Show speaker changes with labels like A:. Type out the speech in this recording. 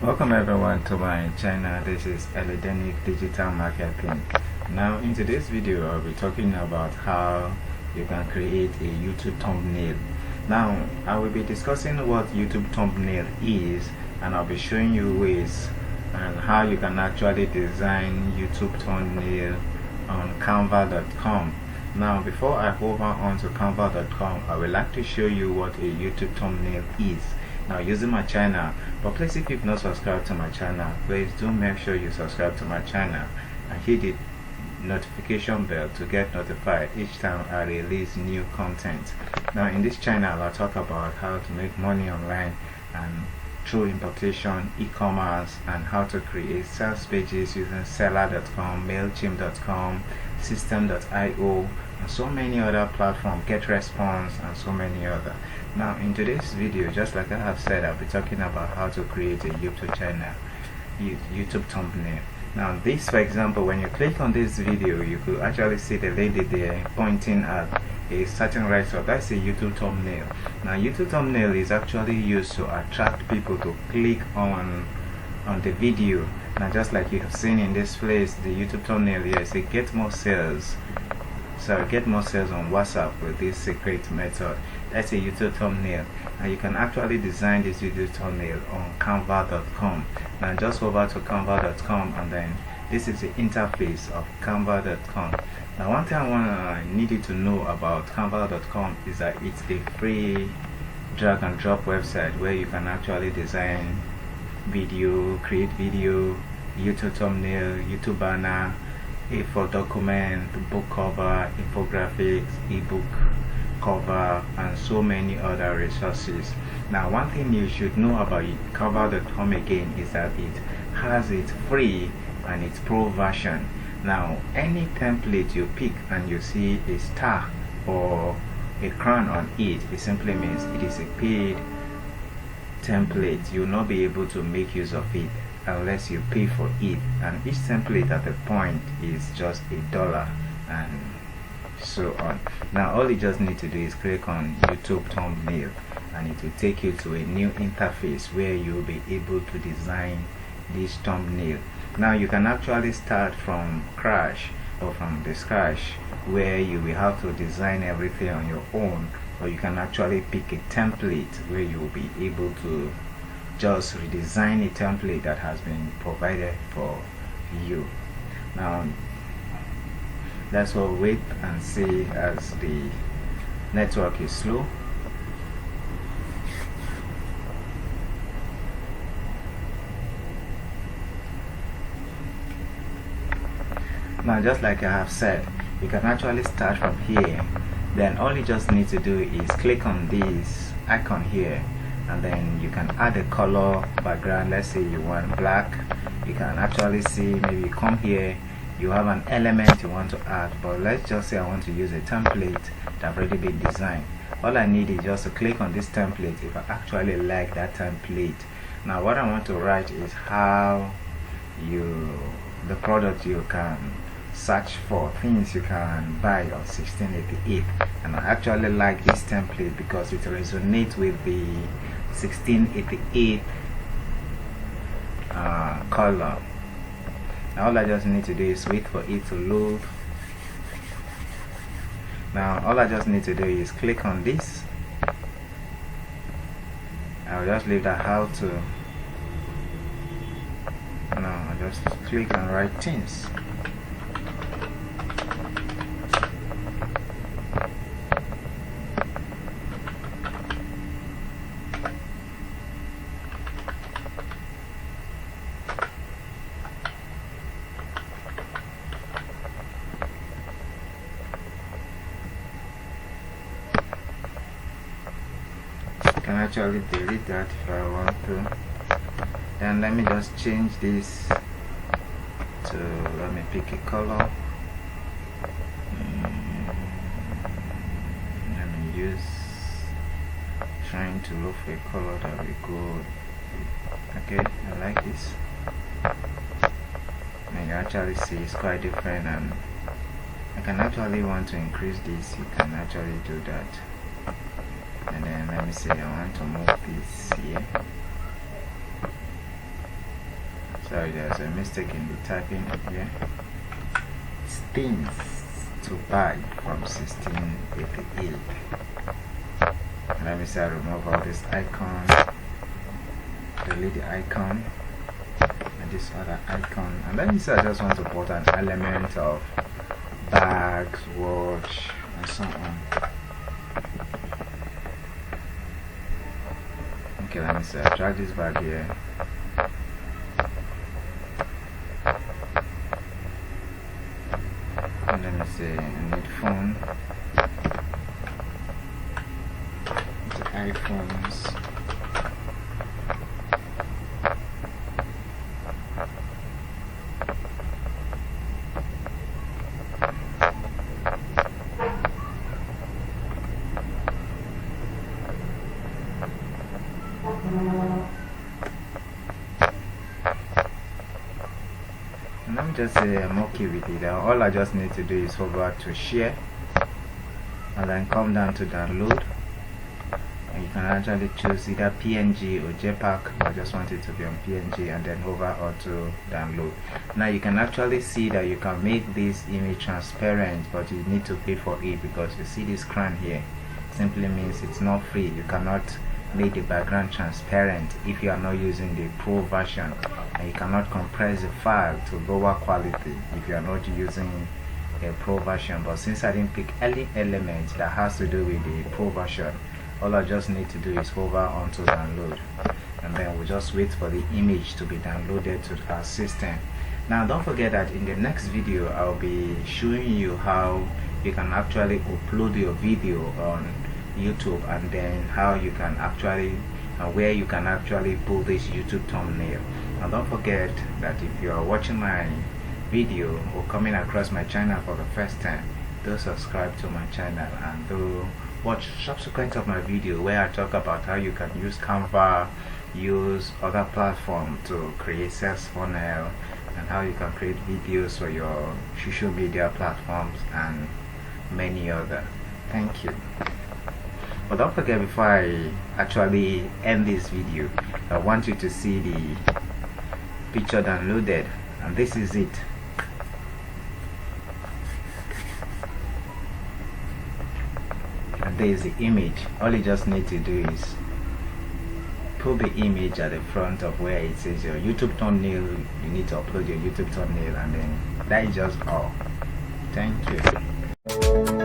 A: Welcome everyone to my channel. This is Eledenic Digital Marketing. Now in today's video I'll be talking about how you can create a YouTube thumbnail. Now I will be discussing what YouTube thumbnail is, and I'll be showing you ways and how you can actually design YouTube thumbnail on Canva.com. Now before I move on to Canva.com, I would like to show you what a YouTube thumbnail is. Now using my channel, but please, if you've not subscribed to my channel, please do make sure you subscribe to my channel and hit the notification bell to get notified each time I release new content. Now in this channel I'll talk about how to make money online and through importation, e-commerce, and how to create sales pages using seller.com, mailchimp.com, system.io, and so many other platforms, GetResponse, and so many other. Now in today's video, just like I have said, I'll be talking about how to create a YouTube channel, YouTube thumbnail. Now this, for example, when you click on this video, you could actually see the lady there pointing at a certain writer. That's a YouTube thumbnail. Now YouTube thumbnail is actually used to attract people to click on the video. Now just like you have seen in this place, the YouTube thumbnail here is a get more sales. So get more sales on WhatsApp with this secret method. That's a YouTube thumbnail. Now you can actually design this video thumbnail on Canva.com. Now just over to Canva.com, and then this is the interface of Canva.com. Now one thing I need you to know about Canva.com is that it's a free drag and drop website where you can actually design video, create video, YouTube thumbnail, YouTube banner, A4 document, book cover, infographics, ebook cover, and so many other resources. Now one thing you should know about Canva.com again is that it has its free and its pro version. Now any template you pick and you see a star or a crown on it, it simply means it is a paid template. You will not be able to make use of it unless you pay for it, and each template at a point is just $1 and so on. Now all you just need to do is click on YouTube thumbnail, and it will take you to a new interface where you will be able to design this thumbnail. Now you can actually start from scratch where you will have to design everything on your own, or you can actually pick a template where you will be able to just redesign a template that has been provided for you. Now let's all wait and see as the network is slow. Now just like I have said, you can actually start from here. Then all you just need to do is click on this icon here, and then you can add a color background. Let's say you want black. You can actually see, maybe you come here, you have an element you want to add, but let's just say I want to use a template that already been designed. All I need is just to click on this template if I actually like that template. Now what I want to write is how the product you can search for, things you can buy on 1688, and I actually like this template because it resonates with the 1688 color. Now all I just need to do is wait for it to load. Now all I just need to do is click on this. I'll just leave that how to. Now I'll just click on write things. Can actually delete that if I want to. Then let me just change this to, let me pick a color. Let me use, trying to look for a color that will go. Okay, I like this. And you actually see it's quite different, and I can actually want to increase this. You can actually do that. And then let me say I want to move this here. Sorry, there's a mistake in the typing here. Things to buy from 1688. Let me say I remove all this icon, delete the icon and this other icon, and let me say I just want to put an element of bags, watch and so on. Okay, let me say I drag this bag here. And let me say I need phone. The iPhones. And let me just say I'm okay with it. All I just need to do is hover to share and then come down to download, and you can actually choose either PNG or JPEG. I just want it to be on PNG and then hover auto download. Now you can actually see that you can make this image transparent, but you need to pay for it because you see this crown here. Simply means it's not free. You cannot make the background transparent if you are not using the pro version, and you cannot compress the file to lower quality if you are not using a pro version. But since I didn't pick any element that has to do with the pro version, all I just need to do is hover onto download, and then we'll just wait for the image to be downloaded to our system. Now don't forget that in the next video I'll be showing you how you can actually upload your video on YouTube, and then how you can actually where you can actually pull this YouTube thumbnail. And don't forget that if you are watching my video or coming across my channel for the first time, do subscribe to my channel and do watch subsequent of my video where I talk about how you can use Canva, use other platforms to create sales funnel, and how you can create videos for your social media platforms and many other. Thank you. But don't forget, before I actually end this video, I want you to see the picture downloaded, and this is it. And there is the image. All you just need to do is put the image at the front of where it says your YouTube thumbnail. You need to upload your YouTube thumbnail, and then that is just all. Thank you.